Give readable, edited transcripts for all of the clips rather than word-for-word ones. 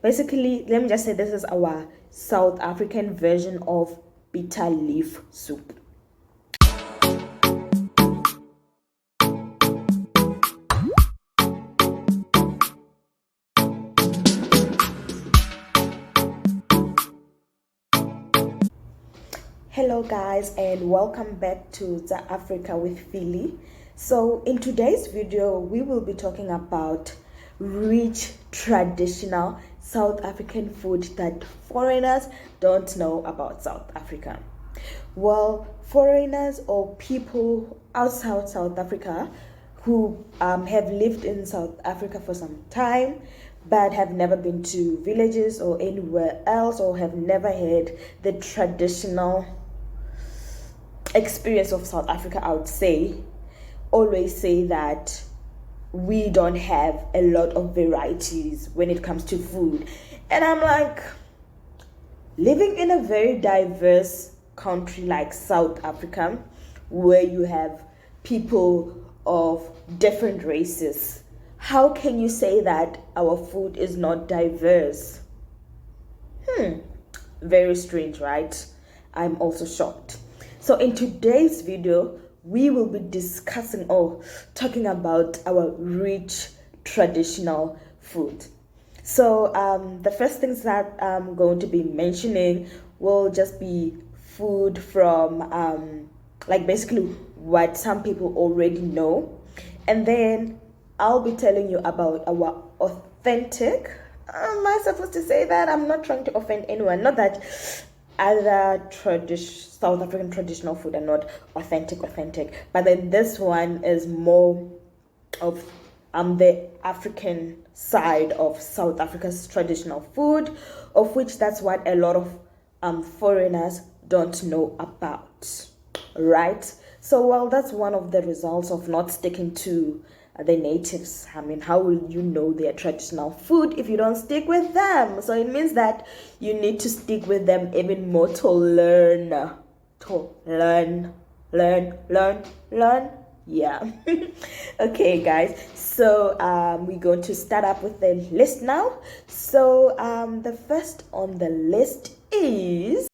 Basically, let me just say this is our South African version of bitter leaf soup. Hello guys, and welcome back to the Africa with Philly. So in today's video we will be talking about rich traditional South African food that foreigners don't know about South Africa. Well, foreigners or people outside South Africa who have lived in South Africa for some time but have never been to villages or anywhere else, or have never had the traditional experience of South Africa, I would say, always say that we don't have a lot of varieties when it comes to food. And I'm like, living in a very diverse country like South Africa, where you have people of different races, how can you say that our food is not diverse? Very strange, right? I'm also shocked. So in today's video, we will be discussing or talking about our rich traditional food. So the first things that I'm going to be mentioning will just be food from like basically what some people already know. And then I'll be telling you about our authentic, am I supposed to say that? I'm not trying to offend anyone. Not that other South African traditional food are not authentic, but then this one is more of the African side of South Africa's traditional food, of which that's what a lot of foreigners don't know about, right? So, well, that's one of the results of not sticking to the natives. I mean, how will you know their traditional food if you don't stick with them? So it means that you need to stick with them even more to learn. Learn. Yeah. Okay, guys. So we're going to start up with the list now. So the first on the list is,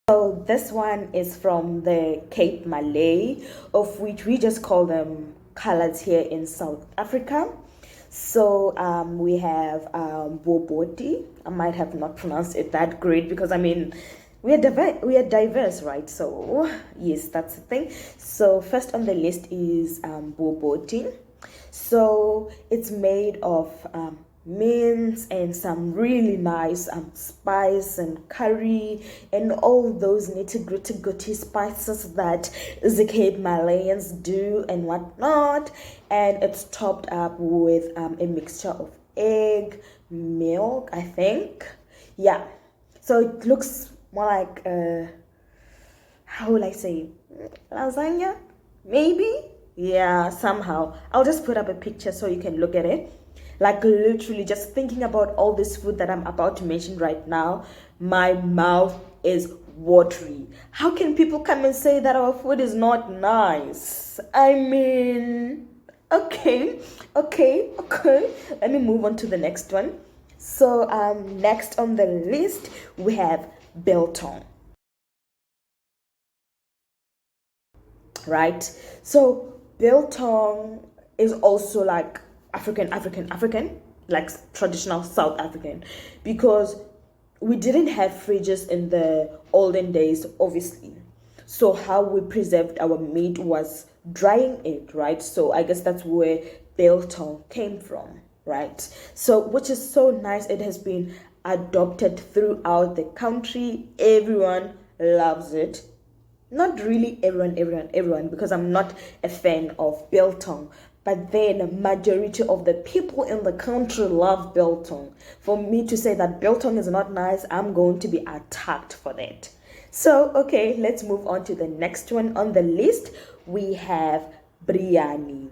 so this one is from the Cape Malay, of which we just call them colors here in South Africa. So we have boboti. I might have not pronounced it that great because I mean we are diverse, right? So yes, that's the thing. So first on the list is boboti. So it's made of mince and some really nice spice and curry and all those nitty-gritty spices that the Cape Malayans do and whatnot. And it's topped up with a mixture of egg, milk, I think. Yeah. So it looks more like, how will I say, lasagna? Maybe? Yeah, somehow. I'll just put up a picture so you can look at it. Like literally just thinking about all this food that I'm about to mention right now, my mouth is watery. How can people come and say that our food is not nice? I mean, okay. Let me move on to the next one. So next on the list we have biltong. Right? So biltong is also like African, like traditional South African, because we didn't have fridges in the olden days, obviously. So how we preserved our meat was drying it, right? So I guess that's where biltong came from, right? So which is so nice. It has been adopted throughout the country. Everyone loves it. Not really everyone, because I'm not a fan of biltong, but then majority of the people in the country love biltong. For me to say that biltong is not nice, I'm going to be attacked for that. So okay, let's move on to the next one on the list. We have biryani.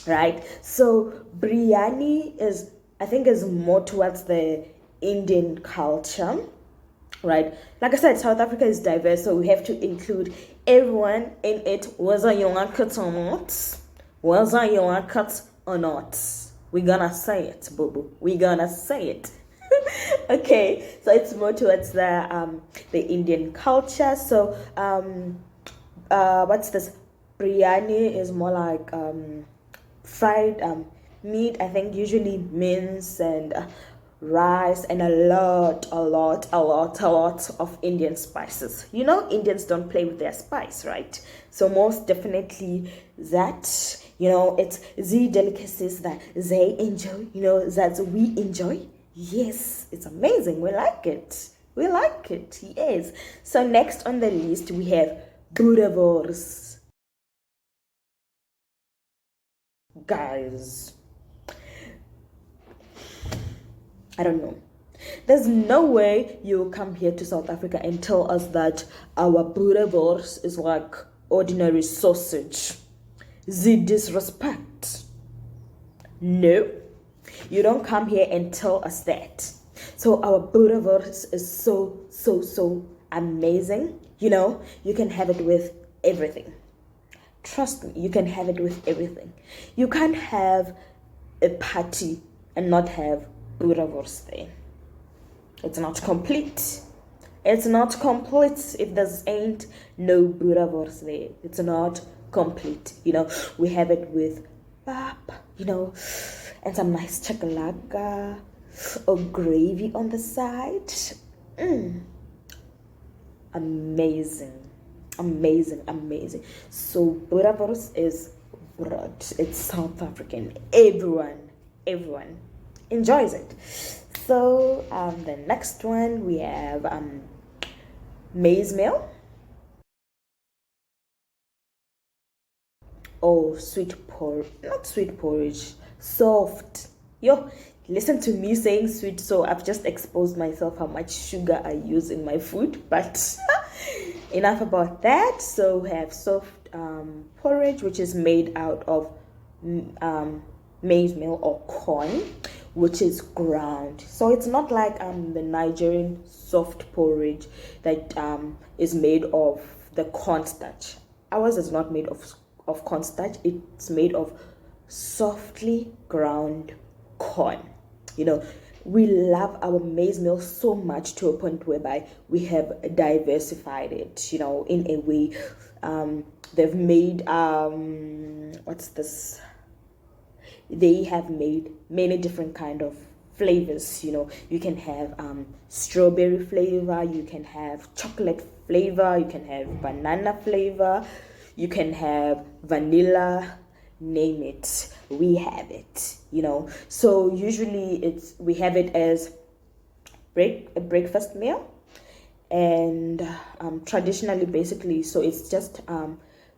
Right? So biryani is, I think, is more towards the Indian culture, right? Like I said, South Africa is diverse, so we have to include everyone in it, whether you like it or not, whether you like it or not? We're gonna say it, boo boo. We're gonna say it. Okay, so it's more towards the Indian culture. So what's this? Biryani is more like fried meat. I think usually mince and rice and a lot of Indian spices. You know, Indians don't play with their spice, right? So most definitely that, you know, it's the delicacies that they enjoy, you know, that we enjoy. Yes, it's amazing. We like it. We like it. Yes. So next on the list we have boerewors. Guys, I don't know. There's no way you'll come here to South Africa and tell us that our boerewors is like ordinary sausage. The disrespect. No, you don't come here and tell us that. So our boerewors is so amazing. You know, you can have it with everything. Trust me, you can have it with everything. You can't have a party and not have boerewors there. It's not complete. It's not complete if there ain't no boerewors there. It's not complete. You know, we have it with pap, you know, and some nice chakalaka or gravy on the side. Amazing. Amazing. So boerewors is broad. It's South African. Everyone enjoys it. So the next one we have maize meal or not sweet porridge, soft. Yo, listen to me saying sweet, so I've just exposed myself how much sugar I use in my food, but enough about that. So we have soft porridge, which is made out of maize meal or corn, which is ground. So it's not like the Nigerian soft porridge that is made of the cornstarch. Ours is not made of cornstarch. It's made of softly ground corn. You know, we love our maize meal so much to a point whereby we have diversified it, you know, in a way. They've made what's this? They have made many different kind of flavors. You know, you can have strawberry flavor, you can have chocolate flavor, you can have banana flavor, you can have vanilla, name it, we have it, you know. So usually we have it as a breakfast meal, and traditionally, basically, so it's just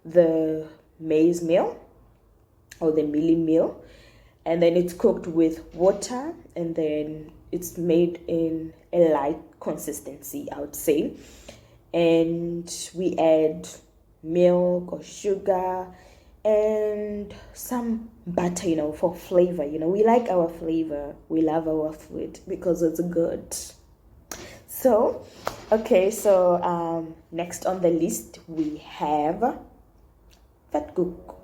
the maize meal or the mealie meal, and then it's cooked with water, and then it's made in a light consistency, I would say, and we add milk or sugar and some butter, you know, for flavor. You know, we like our flavor, we love our food because it's good. So okay, so next on the list we have vetkoek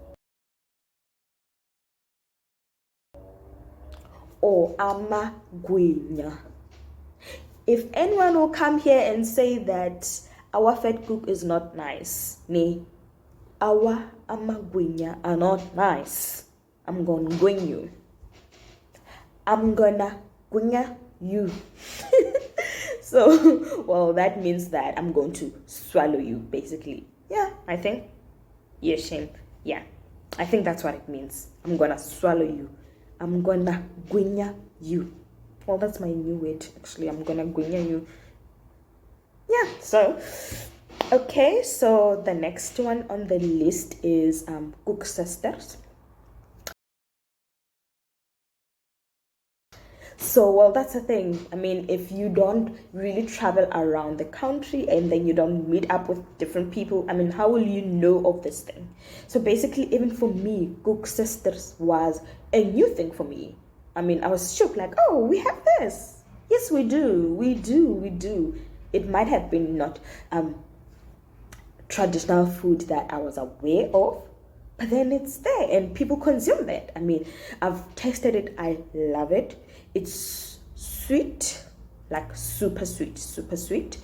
or amagwinya. If anyone will come here and say that our vetkoek is not nice, our amagwinya are not nice, I'm gonna gwing you. I'm gonna gwinya you. So, well, that means that I'm going to swallow you, basically. Yeah, I think. Yeah, shame. Yeah, I think that's what it means. I'm gonna swallow you. I'm gonna gwinya you. Well, that's my new word, actually. I'm gonna gwinya you. Yeah, so okay, so the next one on the list is Cook Sisters. So, well, that's the thing. I mean, if you don't really travel around the country and then you don't meet up with different people, I mean, how will you know of this thing? So basically, even for me, Cook Sisters was a new thing for me. I mean, I was shocked, like, oh, we have this. Yes, we do. We do. It might have been not traditional food that I was aware of, but then it's there and people consume that. I mean, I've tasted it, I love it. It's sweet, like super sweet, super sweet.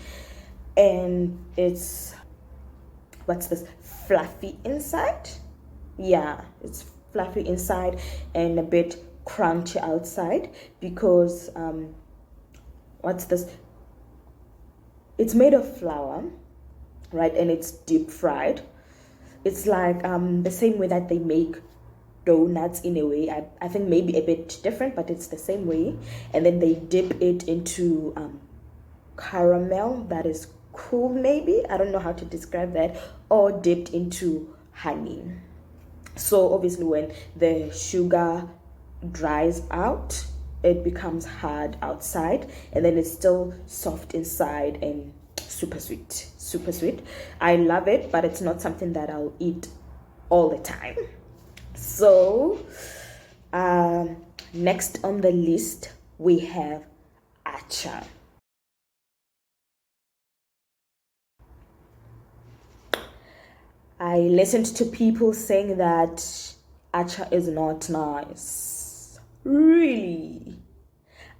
And it's, what's this, fluffy inside. Yeah, it's fluffy inside and a bit crunchy outside, because what's this, it's made of flour, right? And it's deep fried. It's like the same way that they make donuts in a way. I think maybe a bit different, but it's the same way. And then they dip it into caramel that is cool, maybe, I don't know how to describe that, or dipped into honey. So obviously when the sugar dries out, it becomes hard outside, and then it's still soft inside and super sweet, super sweet. I love it, but it's not something that I'll eat all the time. So next on the list we have acha. I listened to people saying that acha is not nice. Really?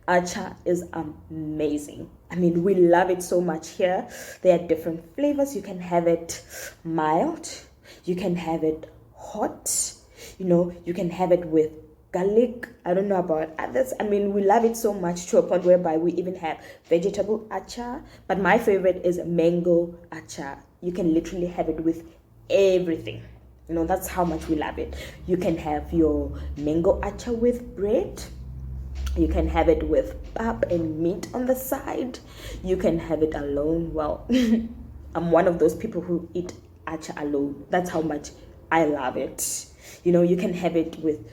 Acha is amazing. I mean, we love it so much here. There are different flavors. You can have it mild, you can have it hot, you can have it with garlic. I don't know about others. I mean, we love it so much to a point whereby we even have vegetable acha, but my favorite is mango acha. You can literally have it with everything. That's how much we love it. You can have your mango acha with bread. You can have it with pap and meat on the side. You can have it alone. Well, I'm one of those people who eat acha alone. That's how much I love it. You can have it with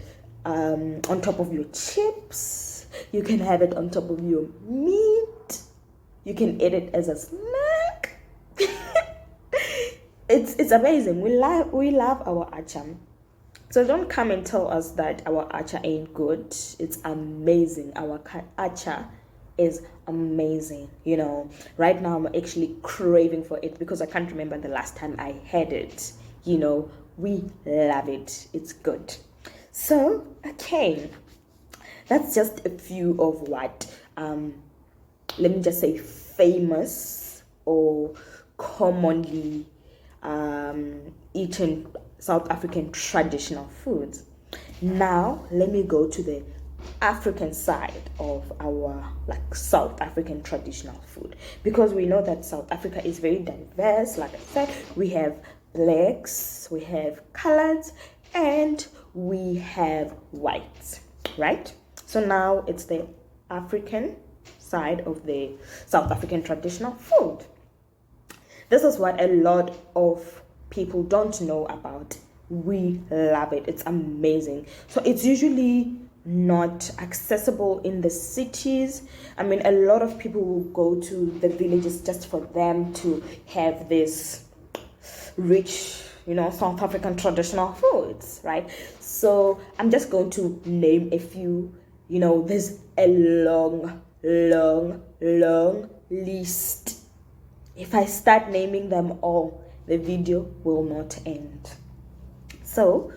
on top of your chips. You can have it on top of your meat. You can eat it as a snack. It's amazing. We love our acha. So don't come and tell us that our acha ain't good. It's amazing. Our acha is amazing. Right now I'm actually craving for it because I can't remember the last time I had it. We love it. It's good. So, okay. That's just a few of what, let me just say, famous or commonly eaten South African traditional foods. Now let me go to the African side of our South African traditional food, because we know that South Africa is very diverse. Like I said, we have blacks, we have coloreds, and we have whites, right? So now it's the African side of the South African traditional food. This is what a lot of people don't know about. We love it. It's amazing. So it's usually not accessible in the cities. I mean, a lot of people will go to the villages just for them to have this rich, South African traditional foods, right? So I'm just going to name a few. There's a long list. If I start naming them all, the video will not end. So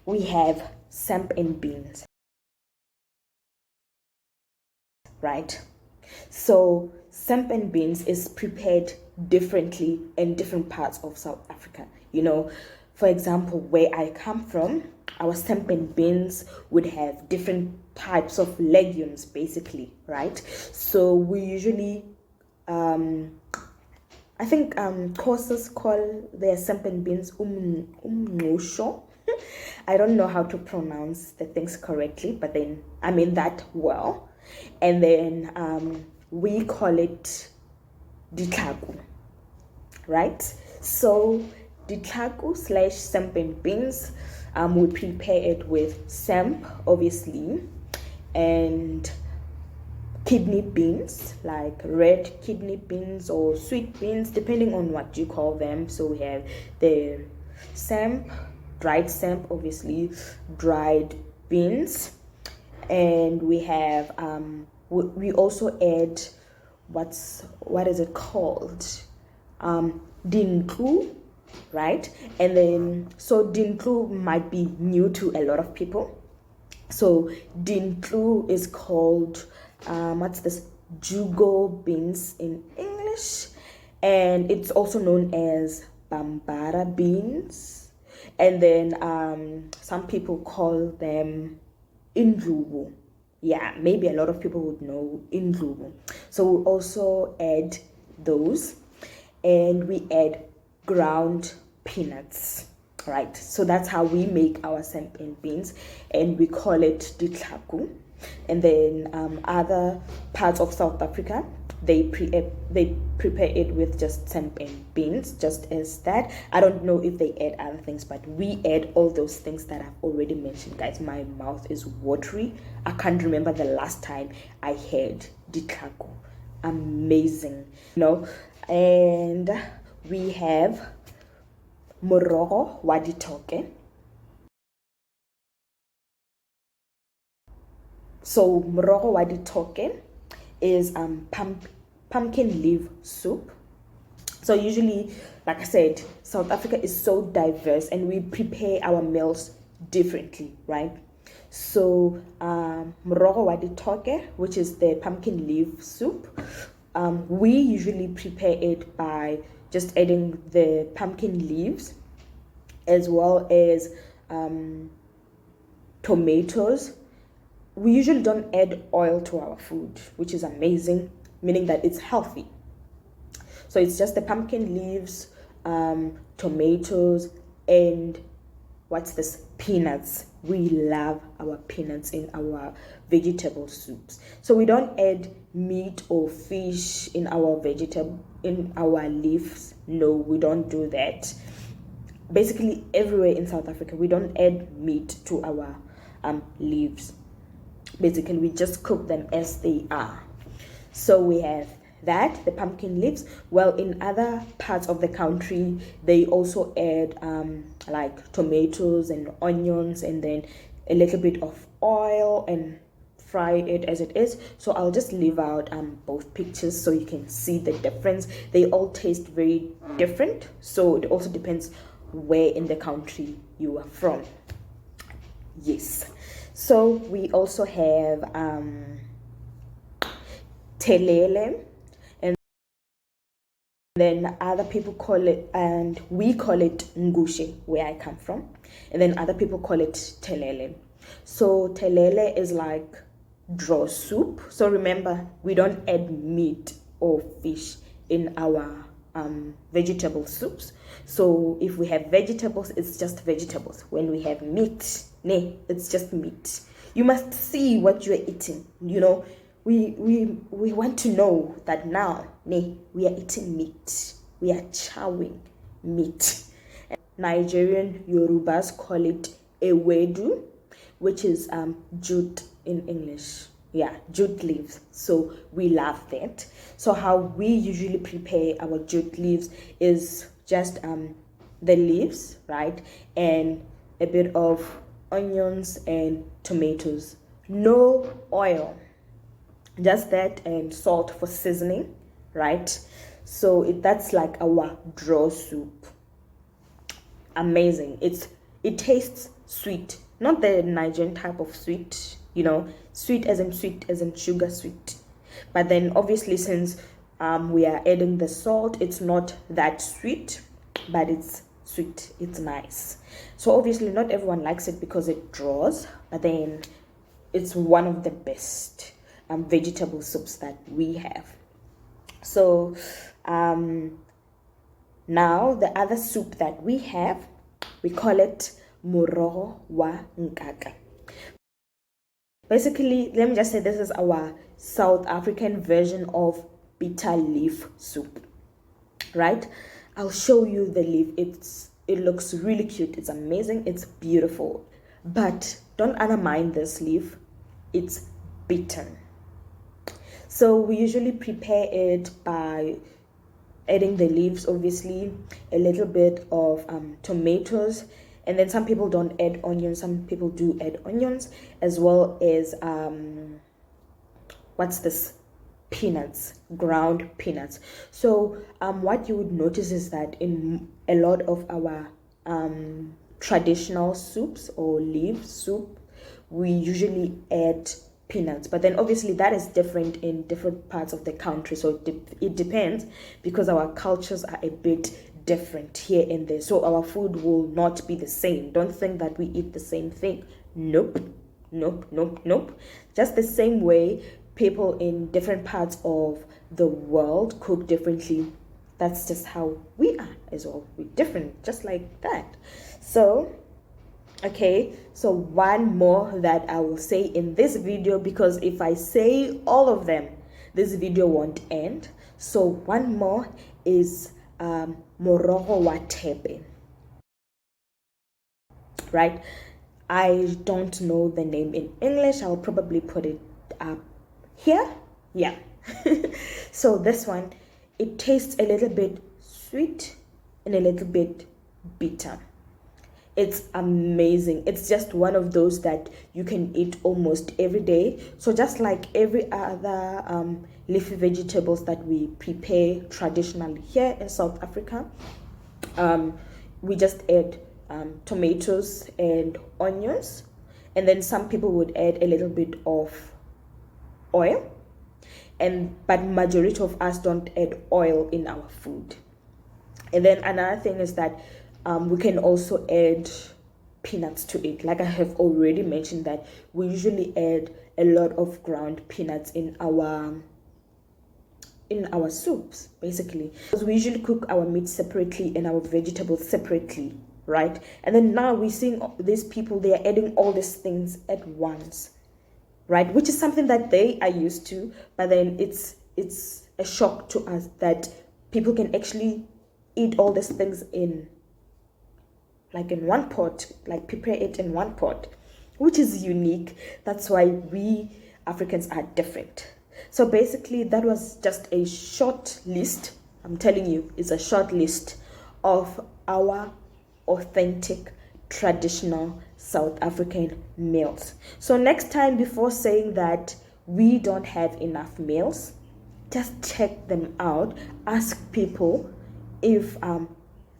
we have samp and beans, right? So samp and beans is prepared differently in different parts of South Africa. For example, where I come from, our samp and beans would have different types of legumes, basically, right? So we usually I think Xhosas call their samp and beans umngqusho. I don't know how to pronounce the things correctly, but then I mean that well. And then we call it ditlhaku, right? So ditlhaku / samp and beans, we prepare it with samp, obviously, and kidney beans, like red kidney beans or sweet beans, depending on what you call them. So we have the samp, dried samp, obviously, dried beans, and we have we also add what is it called, dintlu, right? And then, so Dinklu might be new to a lot of people. So Dinklu is called, what's this? Jugo beans in English. And it's also known as Bambara beans. And then some people call them Indlubu. Yeah, maybe a lot of people would know Indlubu. So we'll also add those. And we add ground peanuts, right? So that's how we make our sempeng beans, and we call it ditlaku. And then other parts of South Africa, they prepare it with just sempeng beans, just as that. I don't know if they add other things, but we add all those things that I've already mentioned. Guys, my mouth is watery. I can't remember the last time I had ditlaku. Amazing, and we have morogo wa ditoke. So morogo wa ditoke is pumpkin leaf soup. So usually, like I said, South Africa is so diverse and we prepare our meals differently, right? So morogo wa ditoke, which is the pumpkin leaf soup, we usually prepare it by just adding the pumpkin leaves as well as tomatoes. We usually don't add oil to our food, which is amazing, meaning that it's healthy. So it's just the pumpkin leaves, tomatoes, and what's this? Peanuts. We love our peanuts in our vegetable soups. So we don't add meat or fish in our leaves. No, we don't do that. Basically, everywhere in South Africa, we don't add meat to our leaves. Basically, we just cook them as they are. So we have that, the pumpkin leaves. Well, in other parts of the country, they also add like tomatoes and onions and then a little bit of oil and fry it as it is. So I'll just leave out both pictures so you can see the difference. They all taste very different, so it also depends where in the country you are from. Yes. So we also have telele, and then other people call it, and we call it ngushe where I come from, and then other people call it telele. So telele is like draw soup. So remember, we don't add meat or fish in our vegetable soups. So if we have vegetables, it's just vegetables. When we have meat, it's just meat. You must see what you're eating. We want to know that now, we are eating meat. We are chowing meat. Nigerian Yorubas call it ewedu, which is jute in English. Yeah, jute leaves. So we love that. So how we usually prepare our jute leaves is just the leaves, right? And a bit of onions and tomatoes. No oil. Just that and salt for seasoning, right? So that's like our draw soup. Amazing. It tastes sweet. Not the Nigerian type of sweet, sweet as in sugar sweet. But then obviously since we are adding the salt, it's not that sweet, but it's sweet. It's nice. So obviously not everyone likes it because it draws, but then it's one of the best vegetable soups that we have. So now the other soup that we have, we call it morogo wa nkaka. Basically, let me just say this is our South African version of bitter leaf soup, right? I'll show you the leaf. It looks really cute. It's amazing. It's beautiful. But don't undermine this leaf. It's bitter. So we usually prepare it by adding the leaves, obviously, a little bit of tomatoes, and then some people don't add onions, some people do add onions, as well as what's this, peanuts, ground peanuts. So what you would notice is that in a lot of our traditional soups or leaf soup, we usually add peanuts, but then obviously that is different in different parts of the country, so it depends, because our cultures are a bit different here and there, so our food will not be the same. Don't think that we eat the same thing. Nope, nope, nope, nope. Just the same way people in different parts of the world cook differently, that's just how we are as well. We're different, just like that. So okay, so one more that I will say in this video, because if I say all of them, this video won't end. So one more is morogo wa thepe, right? I don't know the name in English. I'll probably put it up here. Yeah. So this one, it tastes a little bit sweet and a little bit bitter. It's amazing. It's just one of those that you can eat almost every day. So just like every other leafy vegetables that we prepare traditionally here in South Africa, we just add tomatoes and onions, and then some people would add a little bit of oil, but majority of us don't add oil in our food. And then another thing is that we can also add peanuts to it. Like I have already mentioned, that we usually add a lot of ground peanuts in our soups, basically, because we usually cook our meat separately and our vegetables separately, right? And then now we're seeing these people, they are adding all these things at once, right? Which is something that they are used to, but then it's a shock to us that people can actually eat all these things in one pot, like prepare it in one pot, which is unique. That's why we Africans are different. So basically that was just a short list. I'm telling you, it's a short list of our authentic traditional South African meals. So next time, before saying that we don't have enough meals, just check them out. Ask people if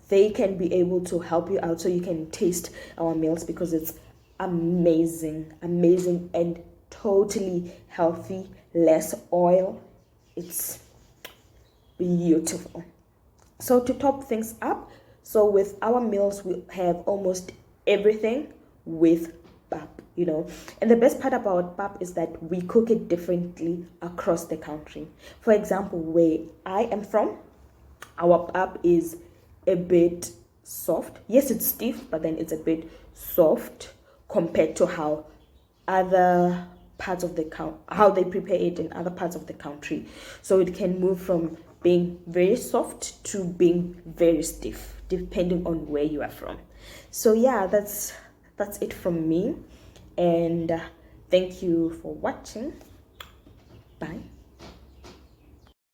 they can be able to help you out so you can taste our meals, because it's amazing and totally healthy, less oil. It's beautiful. So to top things up, so with our meals we have almost everything with pap, and the best part about pap is that we cook it differently across the country. For example, where I am from, our pap is a bit soft. Yes, it's stiff, but then it's a bit soft compared to how other parts of how they prepare it in other parts of the country. So it can move from being very soft to being very stiff, depending on where you are from. So yeah, that's it from me, and thank you for watching. Bye.